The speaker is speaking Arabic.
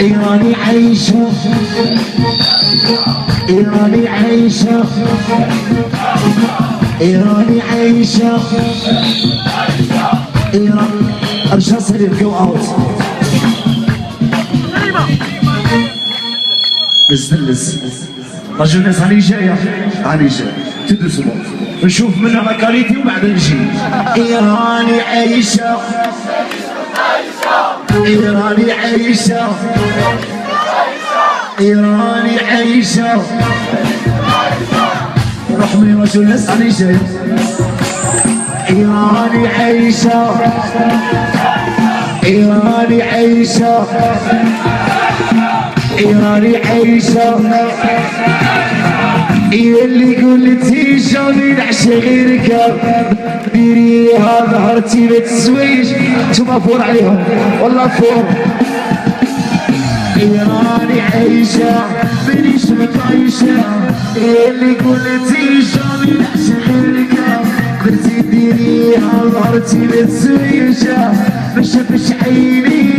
إيراني عايشة إيراني عايشة إيراني عايشة إيران أرجع صديق جو أوت نزلز رجل الناس هاني جاية هاني جاية تدوسوا نشوف منها كاليتي وبعدين نجي إيراني عايشة إيراني عايشة إيراني عايشة روح من رجل الناس هاني جاية إيراني عايشة إيراني عايشة إيراني عايشة اللي قلتي جوني نعشى غيرك ديريها ظهرتي ما تسويش نتوما فور عليهم والله فور إيراني عايشة مانيش مطايشة اللي قلتي جوني نعشى غيرك قلتي ديريها ظهرتي ما تسويش ما شافش عيني